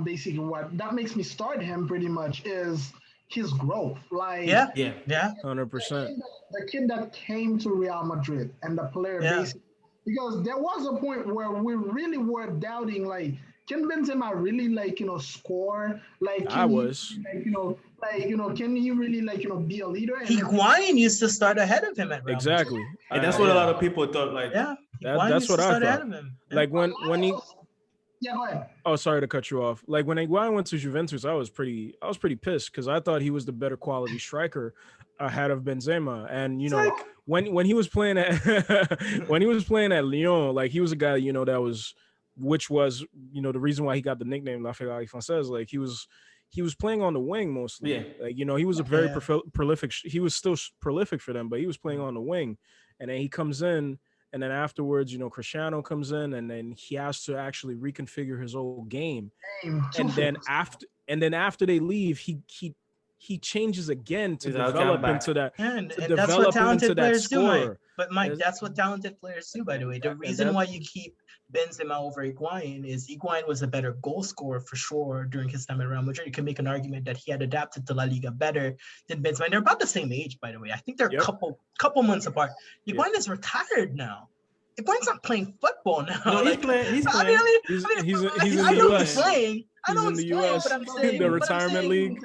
basically that makes me start him pretty much is his growth. Like 100%. The kid that came to Real Madrid and the player basically, because there was a point where we really were doubting, like, can Benzema really score? Like, can he really be a leader? Higuain used to start ahead of him at Real exactly, Madrid. And that's what a lot of people thought. Like, that's what I thought. Like when he. Yeah, go ahead. Oh, sorry to cut you off. Like when Higuain went to Juventus, I was pretty pissed because I thought he was the better quality striker ahead of Benzema. And when he was playing at Lyon, like he was a guy which was the reason why he got the nickname La Ferrari Française. Like he was playing on the wing mostly. Yeah. Like he was a very prolific. He was still prolific for them, but he was playing on the wing, and then he comes in. And then afterwards, Cristiano comes in, and then he has to actually reconfigure his whole game. And then after they leave, he changes again to develop into that. And that's what talented players do, Mike. But Mike, that's what talented players do, by the way. The reason why you keep Benzema over Higuain is Higuain was a better goal scorer for sure during his time at Real Madrid. You can make an argument that he had adapted to La Liga better than Benzema. They're about the same age, by the way. I think they're a couple months apart. Higuain is retired now. Higuain's not playing football now. No, he's playing. He's playing. He's in the US. I know he's playing, but I'm saying the retirement league.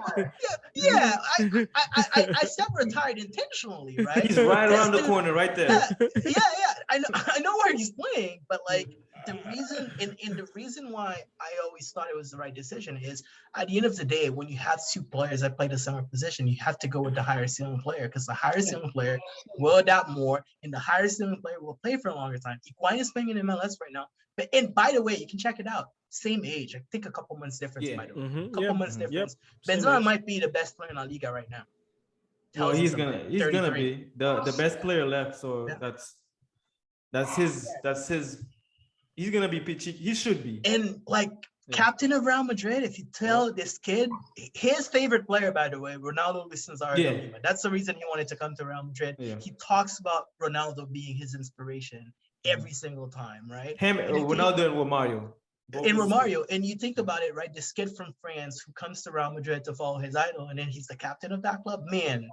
Yeah. I said retired intentionally, right? He's right around the corner, right there. Yeah. I know where he's playing, but like the reason why I always thought it was the right decision is at the end of the day, when you have two players that play the similar position, you have to go with the higher ceiling player because the higher ceiling player will adapt more, and the higher ceiling player will play for a longer time. Higuain is playing in MLS right now, and by the way, you can check it out. Same age, I think a couple months difference. By the way, couple months difference. Benzema might be the best player in La Liga right now. Well, he's gonna be the best player left. So that's his. He's gonna be pitchy. He should be. And captain of Real Madrid, if you tell this kid, his favorite player, by the way, Ronaldo listens to Lima. That's the reason he wanted to come to Real Madrid. Yeah. He talks about Ronaldo being his inspiration every single time, right? Ronaldo and Romario. In Romario, and you think about it, right? This kid from France who comes to Real Madrid to follow his idol, and then he's the captain of that club. Man.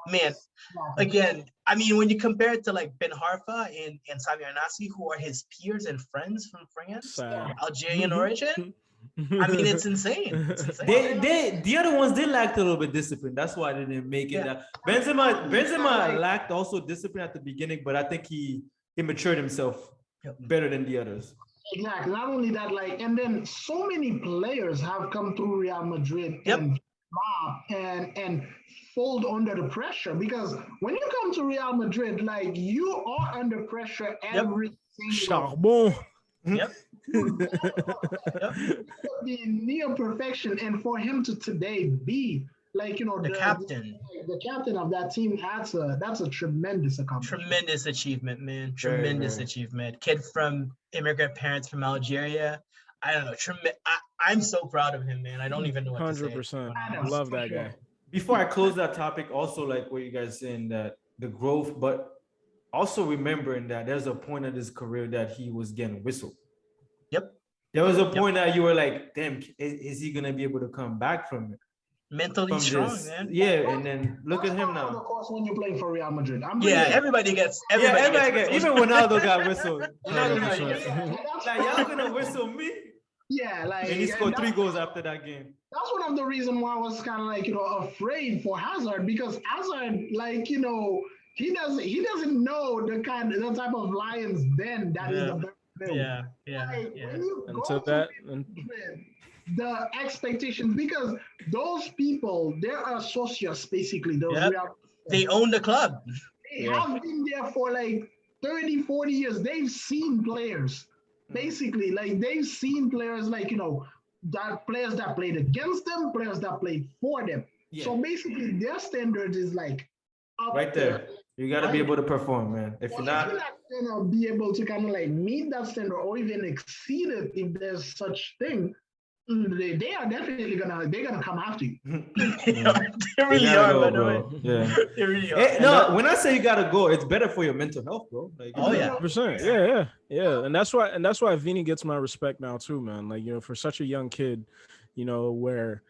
Again, I mean, when you compare it to like Ben Harfa and Sami Arnasi, who are his peers and friends from France, Algerian origin. I mean, it's insane. The other ones, they lacked a little bit discipline. That's why they didn't make it. Benzema lacked also discipline at the beginning, but I think he matured himself better than the others. Exactly. Not only that, and then so many players have come through Real Madrid and fold under the pressure, because when you come to Real Madrid, you are under pressure every single Charbon. The near perfection, and for him to today be the captain of that team, that's a tremendous accomplishment. Tremendous achievement, man. Tremendous achievement. Kid from immigrant parents from Algeria. I don't know. I'm so proud of him, man. I don't even know what 100%. To say. 100%. I love that guy. Before I close that topic, also like what you guys saying, that the growth, but also remembering that there's a point in his career that he was getting whistled. Yep. There was a point that you were like, damn, is he gonna be able to come back from it? Mentally strong, man. Yeah, and then look at him now. Of course, when you're playing for Real Madrid, everybody gets. Everybody gets. Even Ronaldo got whistled. Y'all gonna whistle me? Yeah, and he scored 3 goals after that game. That's one of the reasons why I was kind of afraid for Hazard, because Hazard, he doesn't know the type of Lions den that is the best. Until that. The expectations, because those people, they're associates basically. They own the club. They have been there for 30, 40 years. They've seen players, basically. They've seen players that players that played against them, players that played for them. Yeah. So basically their standard is up Right there. You got to be able to perform, man. If you're not gonna be able to kind of like meet that standard or even exceed it, if there's such thing, they are definitely gonna come after you. They really are, go, by the bro. way. Yeah. They really are. No, when I say you gotta go, it's better for your mental health, bro. Like, Oh yeah, 100%. Yeah. And that's why Vini gets my respect now too, man. Like, you know, for such a young kid, you know, where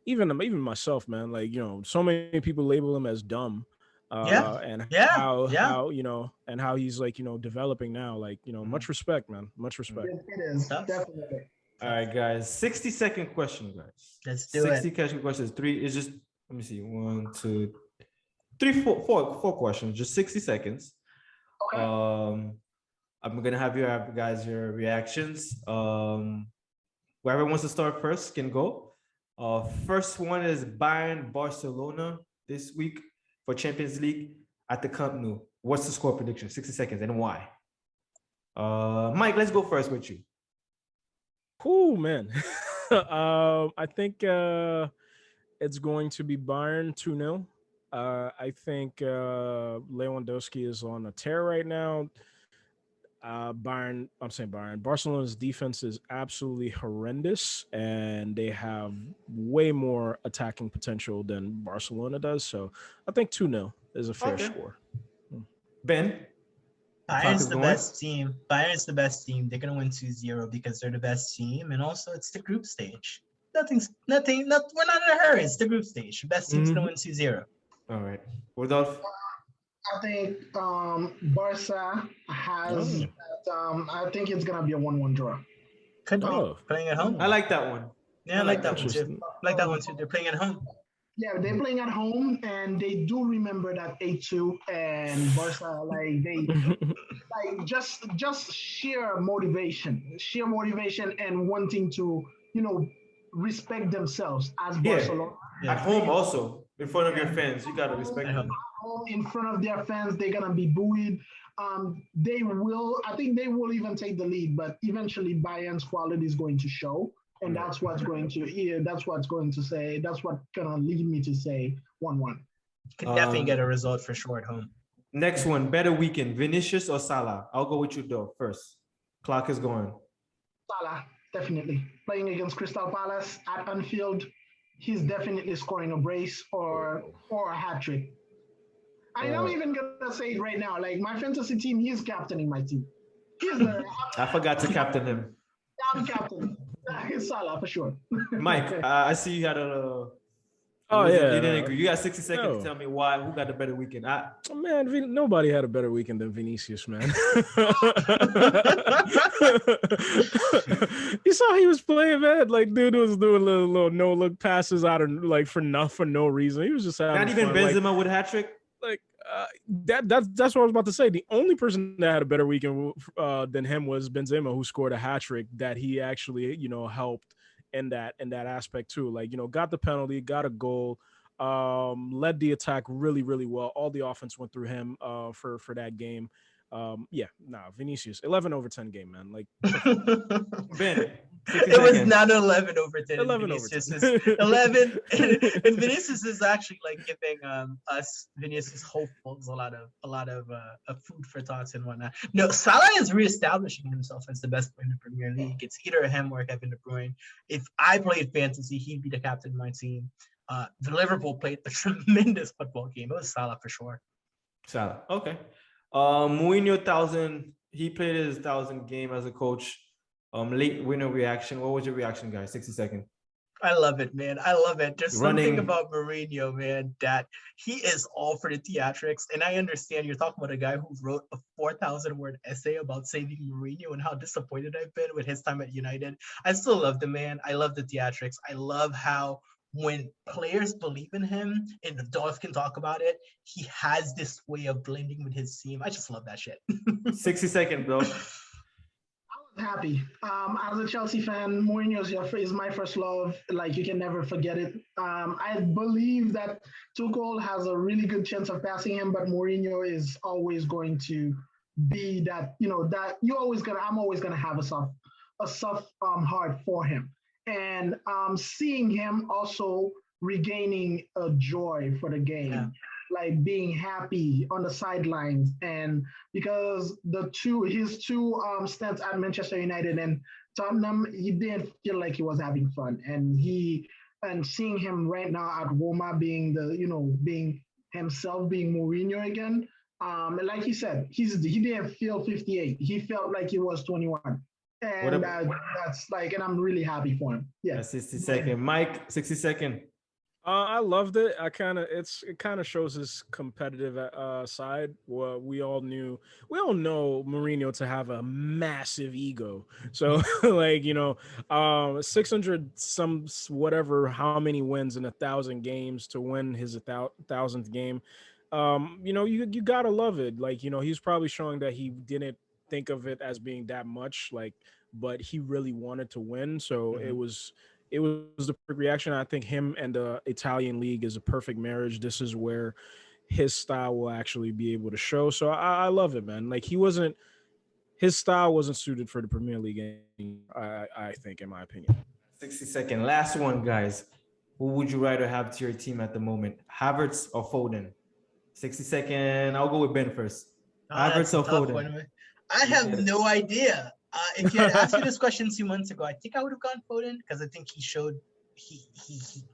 even myself, man, like, you know, so many people label him as dumb. How you know, and how he's like, you know, developing now. Like, you know, much respect, man. Much respect. It is definitely. All right, guys. 60-second question, guys. Let's do it. 60-second questions. It's just, let me see. 1, 2, 3, 4 questions. Just 60 seconds. Okay. I'm gonna have your reactions. Whoever wants to start first can go. First one is Bayern Barcelona this week for Champions League at the Camp Nou. What's the score prediction? 60 seconds and why? Mike, let's go first with you. Cool, man. I think it's going to be Bayern 2-0. I think Lewandowski is on a tear right now. Barcelona's defense is absolutely horrendous, and they have way more attacking potential than Barcelona does. So I think 2-0 is a fair score. Ben? Bayern's the best team. Bayern's the best team. They're gonna win 2-0 because they're the best team, and also it's the group stage. We're not in a hurry. It's the group stage. The best team's gonna win 2-0. All right. Rodolphe? I think Barca has. I think it's gonna be a 1-1 draw. Could be playing at home. I like that one. Yeah, I like that one too. They're playing at home. Yeah, they're playing at home, and they do remember that 8-2 and Barca, like they, like just sheer motivation, and wanting to, you know, respect themselves as Barcelona. At home also, in front of your fans, you gotta respect them. In front of their fans, they're gonna be buoyed. I think they will even take the lead, but eventually Bayern's quality is going to show. And that's what's going to lead me to say 1-1. Could definitely get a result for sure at home. Next one, better weekend, Vinicius or Salah? I'll go with you though first. Clock is going. Salah, definitely. Playing against Crystal Palace at Anfield, he's definitely scoring a brace or a hat-trick. I'm even gonna say it right now. Like my fantasy team, he's captaining my team. I forgot to captain him. I'm captain. It's Salah for sure. Mike, I see you had a. You didn't agree. You got 60 seconds to tell me who got the better weekend. Nobody had a better weekend than Vinicius, man. You saw he was playing, man. Like, dude was doing little no-look passes out of like for no reason. He was just having not even fun. Benzema with a hat trick. Like that's what I was about to say. The only person that had a better weekend than him was Benzema, who scored a hat trick that he actually, you know, helped in that aspect too. Like, you know, got the penalty, got a goal, led the attack really, really well. All the offense went through him for that game. Vinicius 11/10 game, man. Like Ben. It was not 11/10. 11/10. 11, and Vinicius is actually like giving us Vinicius hopefuls a lot of food for thoughts and whatnot. No, Salah is reestablishing himself as the best player in the Premier League. It's either him or Kevin De Bruyne. If I played fantasy, he'd be the captain of my team. The Liverpool played a tremendous football game. It was Salah for sure. Salah, okay. Mourinho 1,000. He played his 1,000 game as a coach. Late winner reaction. What was your reaction, guys? 60 seconds. I love it, man. I love it. There's something about Mourinho, man, that he is all for the theatrics. And I understand you're talking about a guy who wrote a 4,000-word essay about saving Mourinho and how disappointed I've been with his time at United. I still love the man. I love the theatrics. I love how when players believe in him, and Dolph can talk about it, he has this way of blending with his team. I just love that shit. 60 seconds, bro. Happy. As a Chelsea fan, Mourinho is my first love. Like, you can never forget it. I believe that Tuchel has a really good chance of passing him, but Mourinho is always going to be that, you know, that I'm always gonna have a soft heart for him. And seeing him also regaining a joy for the game. like being happy on the sidelines, and because his two stints at Manchester United and Tottenham, he didn't feel like he was having fun, and seeing him right now at Roma being being himself, being Mourinho again. And like he said, he didn't feel 58. He felt like he was 21. And that's like, and I'm really happy for him. Yeah. 60 second. Mike, 60 second. I loved it. It kind of shows his competitive side. Well, we all know Mourinho to have a massive ego. So like 600 some whatever how many wins in 1,000 games to win his 1,000th game. You gotta love it. Like he's probably showing that he didn't think of it as being that much, but he really wanted to win. So it was the perfect reaction. I think him and the Italian league is a perfect marriage. This is where his style will actually be able to show. So I love it, man. Like his style wasn't suited for the Premier League. I think, in my opinion. 60 second. Last one, guys. Who would you rather have to your team at the moment? Havertz or Foden? 60 second. I'll go with Ben first. Havertz or Foden? I have no idea. If you had asked me this question 2 months ago, I think I would have gone Foden because I think he showed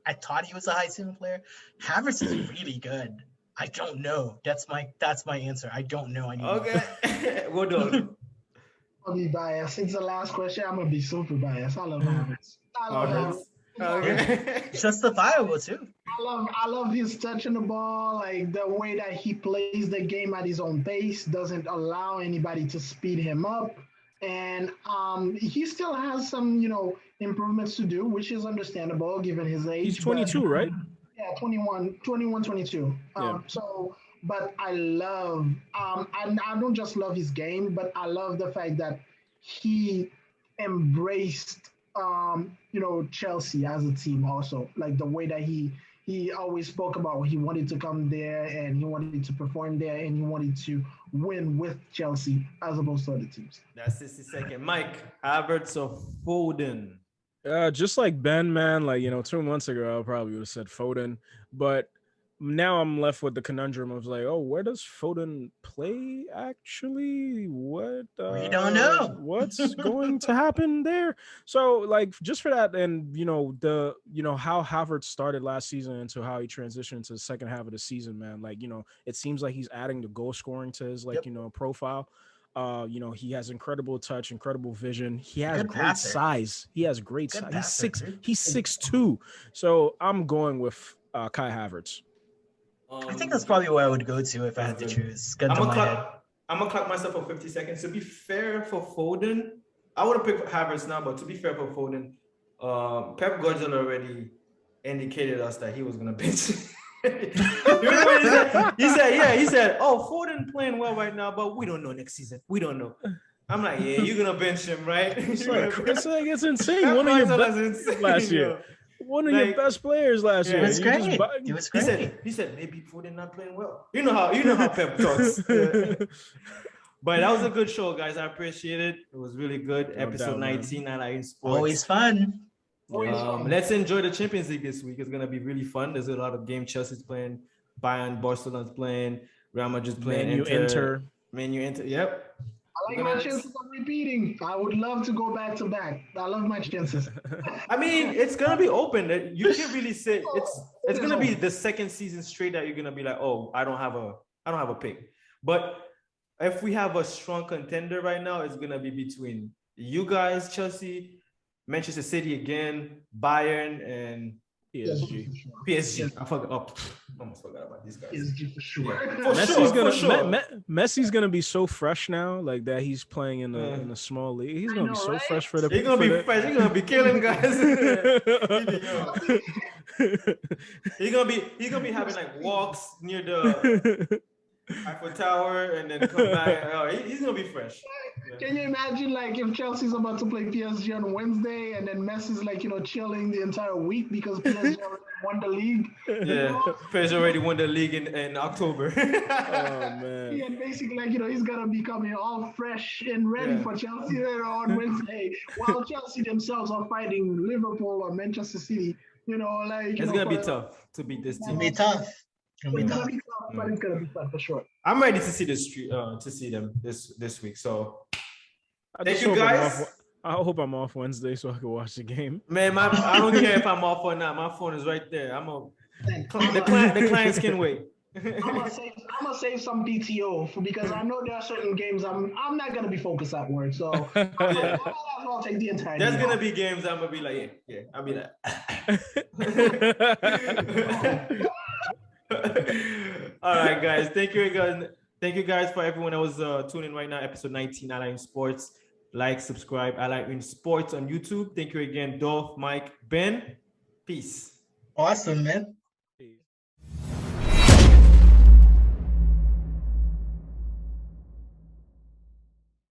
I thought he was a high ceiling player. Havertz is really good. I don't know. That's my answer. I don't know. Okay. Rodolphe. I'll be biased. It's the last question. I'm gonna be super biased. I love Havertz. Okay. Justifiable too. I love his touching the ball, like the way that he plays the game at his own pace, doesn't allow anybody to speed him up. And he still has some, improvements to do, which is understandable given his age. He's 22, right? Yeah, 21, 22. Yeah. But I love, I don't just love his game, but I love the fact that he embraced, Chelsea as a team also. Like the way that he always spoke about he wanted to come there and he wanted to perform there and he wanted to win with Chelsea as opposed to other teams. That's 60 second. Mike, Havertz or Foden? Just like Ben, man, 2 months ago, I probably would have said Foden, but now I'm left with the conundrum of where does Foden play actually? What? We don't know. What's going to happen there? So just for that, and how Havertz started last season into how he transitioned to the second half of the season, man. It seems like he's adding the goal scoring to his profile. He has incredible touch, incredible vision. He has great size. He's 6'2". So I'm going with Kai Havertz. I think that's probably where I would go to if I had to choose. I'm gonna clock myself for 50 seconds. To be fair for Foden, I would have picked Havertz now, but to be fair for Foden, Pep Guardiola already indicated us that he was gonna bench. He said, "Oh, Foden playing well right now, but we don't know next season. We don't know." I'm like, "Yeah, you're gonna bench him, right?" It's insane. One of your best last year. One of your best players last year. It was great. He said maybe Foden not playing well. You know how Pep talks. But that was a good show, guys. I appreciate it. It was really good. Episode 19, A La Une Sports. Always fun. Let's enjoy the Champions League this week. It's gonna be really fun. There's a lot of games. Chelsea's playing, Bayern, Barcelona's playing, Real Madrid's playing, Man U Inter. Yep. I like my chances of repeating. I would love to go back to back. I love my chances. I mean, it's gonna be open. You can't really say it's gonna be the second season straight that you're gonna be like, oh, I don't have a pick. But if we have a strong contender right now, it's gonna be between you guys, Chelsea, Manchester City again, Bayern, and PSG. I almost forgot about these guys. PSG for sure. Messi's gonna be so fresh now, like that he's playing in a small league. He's gonna be so fresh for the. He's gonna be fresh. He's gonna be killing guys. He's gonna be having walks near the Eiffel Tower and then come back. Oh, he's gonna be fresh. Can you imagine if Chelsea's about to play PSG on Wednesday and then Messi's chilling the entire week because PSG already won the league? Yeah, PSG already won the league in October. Oh man! Yeah, and basically he's gonna be coming all fresh and ready for Chelsea on Wednesday, while Chelsea themselves are fighting Liverpool or Manchester City. It's gonna be tough to beat this team. It's gonna be tough. It's gonna be tough, but it's gonna be fun for sure. I'm ready to see to see them this week. So I thank just you hope I'm guys. off- I hope I'm off Wednesday so I can watch the game. Man, I don't care if I'm off or not. My phone is right there. The clients can wait. I'm gonna save some PTO because I know there are certain games I'm not gonna be focused at work, so I might as well take the entire. There's day gonna off. be games I'm gonna be like, yeah. I'll be like. All right, guys. Thank you again. Thank you guys for everyone that was tuning right now. Episode 19, A La Une Sports. Like, subscribe, A La Une Sports on YouTube. Thank you again, Dolph, Mike, Ben. Peace. Awesome, man.